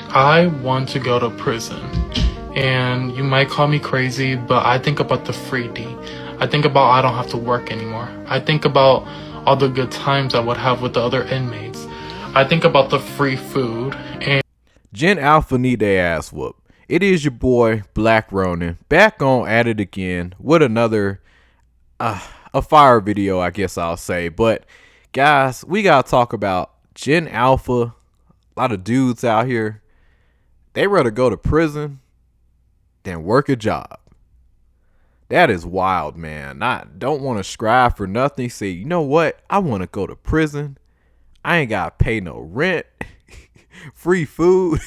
I want to go to prison. And you might call me crazy, but I think about the free D. I think about I don't have to work anymore. I think about all the good times I would have with the other inmates. I think about the free food. And Gen Alpha need their ass whooped. It is your boy Black Ronin back on at it again with another a fire video, I guess I'll say. But guys, we gotta talk about Gen Alpha. A lot of dudes out here, they rather go to prison than work a job. That is wild, man. I don't want to strive for nothing. Say, you know what? I want to go to prison. I ain't got to pay no rent, free food.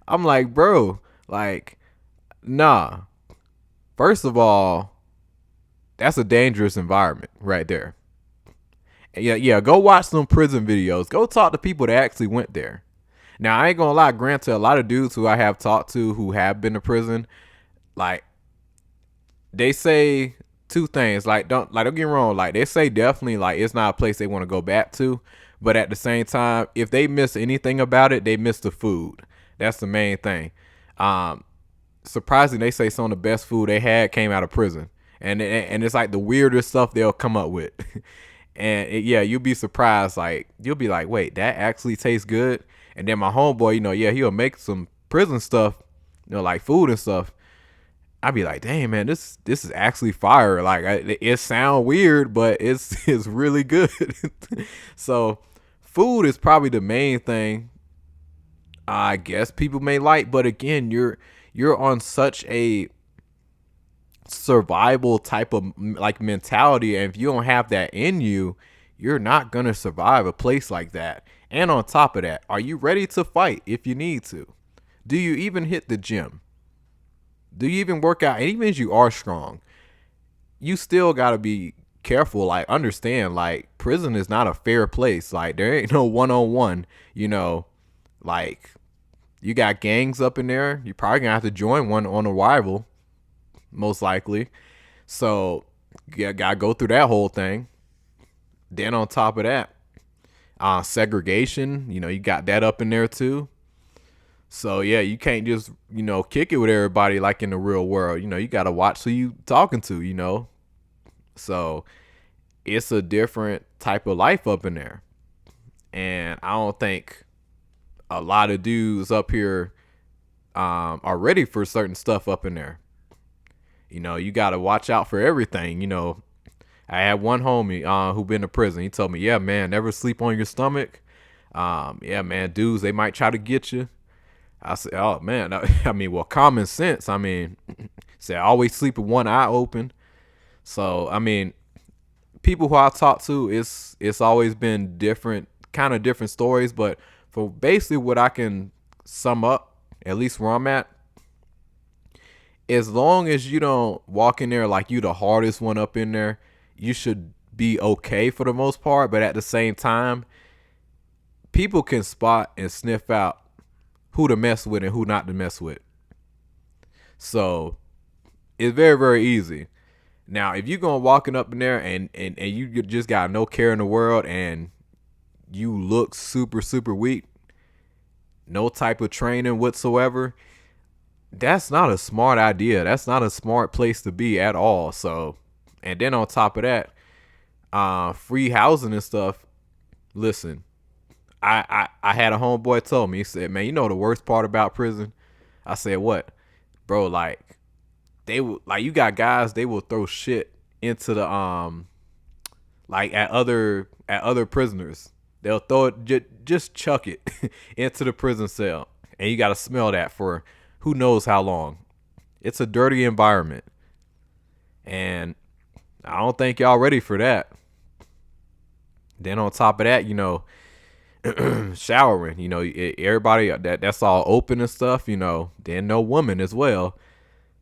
I'm like, bro, like, nah. First of all, that's a dangerous environment right there. Yeah, go watch some prison videos. Go talk to people that actually went there. Now, I ain't gonna lie, granted, a lot of dudes who I have talked to who have been to prison, like, they say two things. Don't get me wrong, like they say definitely like it's not a place they want to go back to. But at the same time, if they miss anything about it, they miss the food. That's the main thing. Um, Surprisingly, they say some of the best food they had came out of prison, and it's like the weirdest stuff they'll come up with. Yeah, you'll be surprised. Like you'll be like, wait, that actually tastes good. And then my homeboy, yeah, he'll make some prison stuff, like food and stuff. I'd be like, damn, man, this is actually fire. Like, it sound weird, but it's really good. So, food is probably the main thing. I guess people may like, but again, you're on such a survival type of like mentality, and if you don't have that in you, you're not gonna survive a place like that. And on top of that, are you ready to fight if you need to? Do you even hit the gym? Do you even work out? And even if you are strong, you still gotta be careful. Like, understand, like, prison is not a fair place. Like, there ain't no 1-on-1. Like, you got gangs up in there. You probably gonna have to join one on arrival, most likely. So, you gotta go through that whole thing. Then on top of that, segregation. You got that up in there too. So yeah, you can't just kick it with everybody like in the real world. You gotta watch who you talking to. So it's a different type of life up in there, and I don't think a lot of dudes up here are ready for certain stuff up in there. You gotta watch out for everything. I had one homie who been to prison. He told me, yeah, man, never sleep on your stomach. Yeah, man, dudes, they might try to get you. I said, oh man, I mean, well, common sense. I mean, say always sleep with one eye open. So I mean, people who I talk to, it's always been different, kind of different stories. But for basically what I can sum up, at least where I'm at, as long as you don't walk in there like you the hardest one up in there, you should be okay for the most part. But at the same time, people can spot and sniff out who to mess with and who not to mess with. So it's very, very easy. Now, if you're going walking up in there and you just got no care in the world and you look super, super weak, no type of training whatsoever, that's not a smart idea. That's not a smart place to be at all. So, and then on top of that, free housing and stuff. Listen, I had a homeboy told me, he said, man, the worst part about prison? I said, what? Bro, like, you got guys, they will throw shit into the like at other prisoners. They'll throw it, just chuck it into the prison cell, and you got to smell that for who knows how long. It's a dirty environment, and I don't think y'all ready for that. Then on top of that, showering, everybody that's all open and stuff, then no woman as well.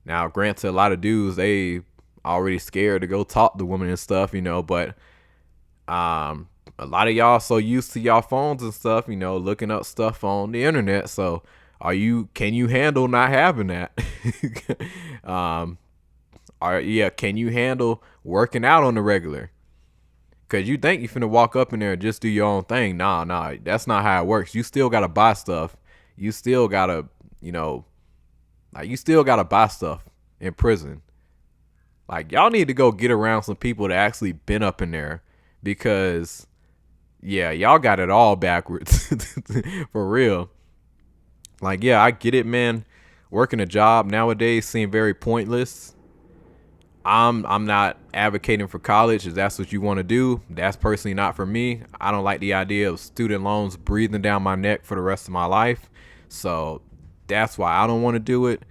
Now, granted, a lot of dudes, they already scared to go talk to women and stuff, but a lot of y'all so used to y'all phones and stuff, looking up stuff on the internet. So can you handle not having that? Can you handle working out on the regular? Cause you think you finna walk up in there and just do your own thing. Nah, that's not how it works. You still gotta buy stuff. you still gotta, you know, like you still gotta buy stuff in prison. Like y'all need to go get around some people that actually been up in there because yeah, y'all got it all backwards. For real. Like, yeah, I get it, man. Working a job nowadays seem very pointless. I'm not advocating for college if that's what you want to do. That's personally not for me. I don't like the idea of student loans breathing down my neck for the rest of my life. So that's why I don't want to do it.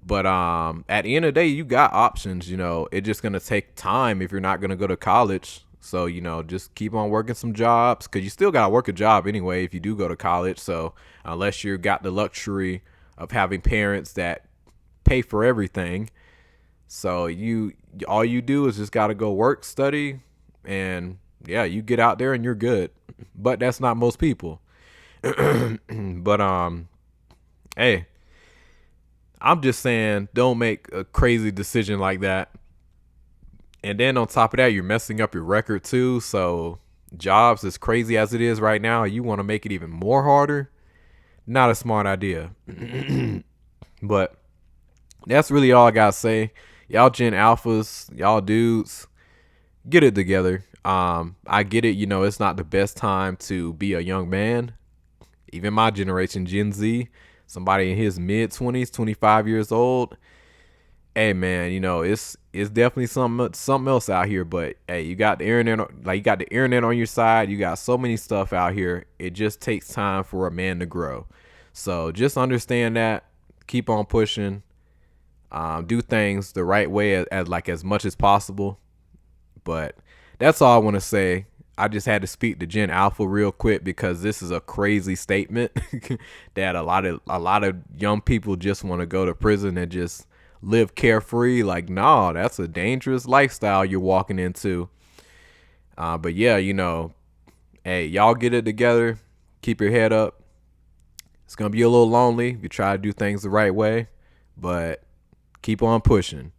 But at the end of the day, you got options. You know, it's just gonna take time if you're not gonna go to college. So you know, just keep on working some jobs because you still gotta work a job anyway if you do go to college. So unless you got the luxury of having parents that pay for everything, so you all you do is just gotta go work, study, and yeah, you get out there and you're good. But that's not most people. But hey, I'm just saying, don't make a crazy decision like that. And then on top of that, you're messing up your record too. So jobs, as crazy as it is right now, you want to make it even more harder. Not a smart idea. But that's really all I gotta say. Y'all Gen Alphas, y'all dudes, get it together. I get it, you know, it's not the best time to be a young man. Even my generation, Gen Z, somebody in his mid 20s, 25 years old. Hey man, you know, it's definitely something else out here, but hey, you got the internet, like you got the internet on your side, you got so many stuff out here. It just takes time for a man to grow. So just understand that, keep on pushing, do things the right way as like as much as possible. But that's all I want to say. I just had to speak to Gen Alpha real quick because this is a crazy statement that a lot of young people just want to go to prison and just live carefree. Like, no, that's a dangerous lifestyle you're walking into. But yeah, you know, hey, y'all get it together. Keep your head up. It's gonna be a little lonely if you try to do things the right way, but keep on pushing.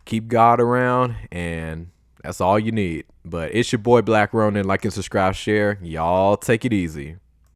Keep God around, and that's all you need. But it's your boy Black Ronin. Like and subscribe, share. Y'all take it easy.